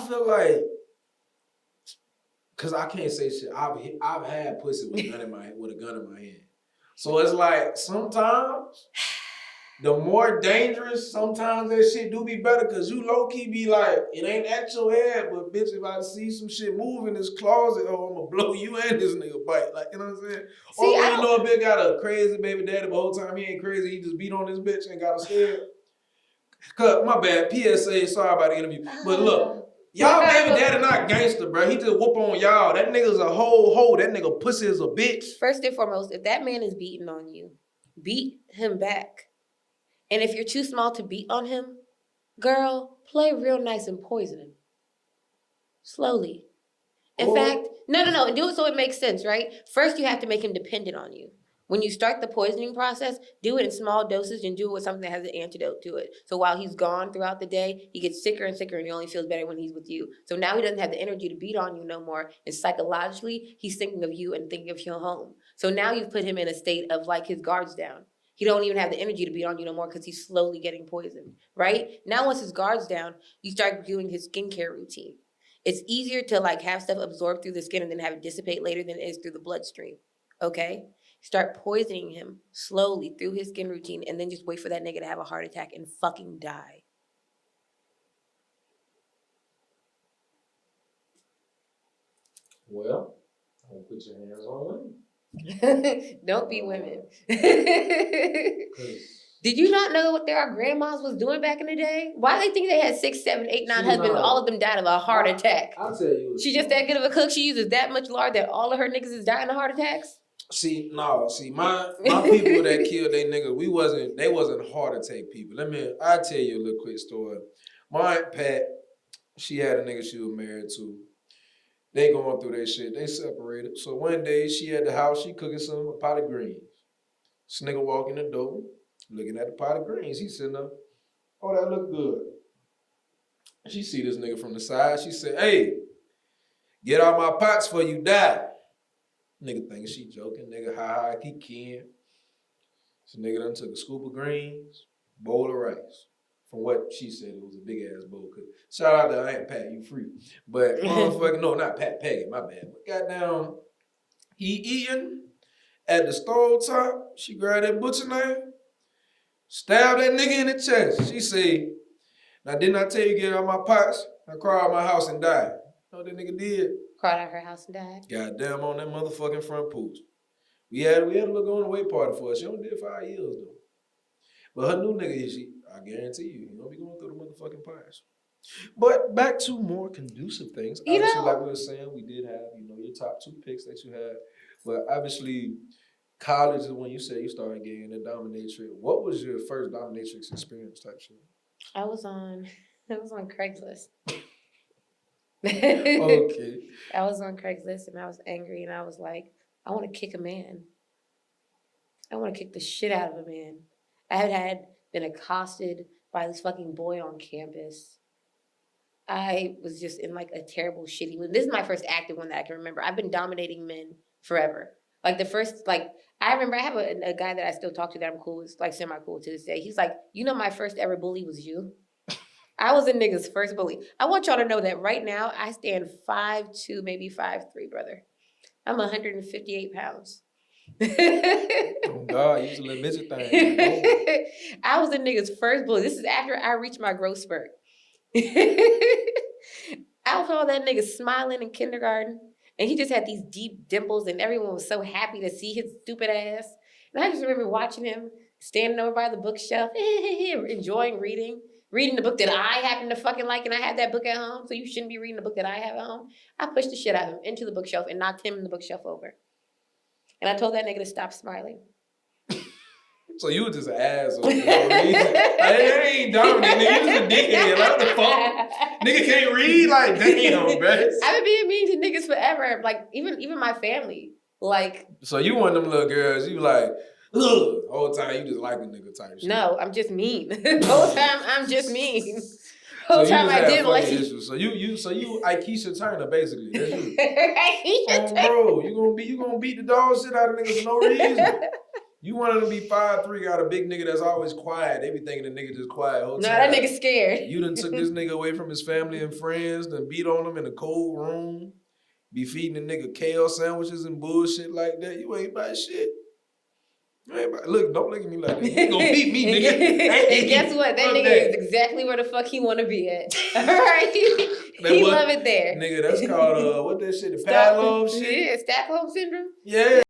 feel like, cause I can't say shit. I've had pussy with a gun in my hand. So it's like sometimes the more dangerous, sometimes that shit do be better. Cause you low key be like, it ain't at your head, but bitch, if I see some shit move in this closet, oh, I'm gonna blow you and this nigga bite. Like, you know what I'm saying? See, or when you know a bitch got a crazy baby daddy, but the whole time he ain't crazy, he just beat on this bitch and got her scared. Cause my bad, PSA, sorry about the interview. But look. Y'all baby daddy not gangster, bro. He just whoop on y'all. That nigga's a whole hoe. That nigga pussy is a bitch. First and foremost, if that man is beating on you, beat him back. And if you're too small to beat on him, girl, play real nice and poison him. Slowly. In fact, no. And do it so it makes sense, right? First, you have to make him dependent on you. When you start the poisoning process, do it in small dosage and do it with something that has an antidote to it. So while he's gone throughout the day, he gets sicker and sicker and he only feels better when he's with you. So now he doesn't have the energy to beat on you no more. And psychologically, he's thinking of you and thinking of your home. So now you've put him in a state of like his guards down. He don't even have the energy to beat on you no more because he's slowly getting poisoned, right? Now once his guard's down, you start doing his skincare routine. It's easier to like have stuff absorb through the skin and then have it dissipate later than it is through the bloodstream, okay? Start poisoning him slowly through his skin routine and then just wait for that nigga to have a heart attack and fucking die. Well, don't put your hands on women. Don't be women. Did you not know what our grandmas was doing back in the day? Why do they think they had 6, 7, 8, 9 husbands? All of them died of a heart attack. I'll tell you. She just that good of a cook. She uses that much lard that all of her niggas is dying of heart attacks. See, my people that killed they niggas, they wasn't heart attack people. I'll tell you a little quick story. My Aunt Pat, she had a nigga she was married to. They going through their shit. They separated. So one day she at the house, she cooking a pot of greens. This nigga walk in the door, looking at the pot of greens. He sitting up, oh, that look good. She see this nigga from the side. She said, hey, get out my pots before you die. Nigga thinking she joking. Nigga, ha, keep kidding. So nigga done took a scoop of greens, bowl of rice. From what she said, it was a big ass bowl. Shout out to Aunt Pat, you free. But motherfucking, no, not Pat, Peggy, my bad. But goddamn, he eating at the stove top. She grabbed that butcher knife, stabbed that nigga in the chest. She said, now didn't I tell you get out my pots? I cried out my house and died. You know what that nigga did? Cried out her house and died. Goddamn on that motherfucking front porch. We had a little going away party for her. She only did 5 years though. But her new nigga, I guarantee you, he gonna be going through the motherfucking pies. But back to more conducive things. Obviously, like we were saying, we did have, your top 2 picks that you had. But obviously, college is when you said you started getting a dominatrix. What was your first dominatrix experience type shit? I was on Craigslist. Okay. I was on Craigslist and I was angry and I was like, I want to kick a man. I want to kick the shit out of a man. I had been accosted by this fucking boy on campus. I was just in like a terrible, shitty mood. This is my first active one that I can remember. I've been dominating men forever. Like the first, I remember I have a guy that I still talk to that I'm cool with, like semi-cool to this day. He's like, my first ever bully was you. I was a nigga's first bully. I want y'all to know that right now I stand 5'2", maybe 5'3", brother. I'm 158 pounds. Oh God, you was a little midget thing. I was a nigga's first bully. This is after I reached my growth spurt. I saw that nigga smiling in kindergarten, and he just had these deep dimples, and everyone was so happy to see his stupid ass. And I just remember watching him standing over by the bookshelf, enjoying reading the book that I happen to fucking like, and I had that book at home, so you shouldn't be reading the book that I have at home. I pushed the shit out of him into the bookshelf and knocked him in the bookshelf over. And I told that nigga to stop smiling. So you was just an asshole for no reason. I ain't dominating. You just a dickhead. Like, what the fuck? Nigga can't read? Like, damn, bro. I've been being mean to niggas forever. Like, even my family. Like. So you one of them little girls, you like, ugh, the whole time you just like a nigga type shit. No, I'm just mean. The whole time I'm just mean. The whole time I didn't like issues. So you Akeisha Turner, basically. That's you. Bro, you gonna beat the dog shit out of niggas for no reason. You wanted to be 5'3", got a big nigga that's always quiet. They be thinking the nigga just quiet whole No, time. that nigga scared. You done took this nigga away from his family and friends, done beat on him in a cold room, be feeding the nigga kale sandwiches and bullshit like that. You ain't about shit. Look, don't look at me like that. You ain't gonna beat me, nigga. And guess what? That nigga is exactly where the fuck he want to be at. All right, he love it there. Nigga, that's called what that shit? The Pavlov shit. Yeah, Stockholm syndrome. Yeah.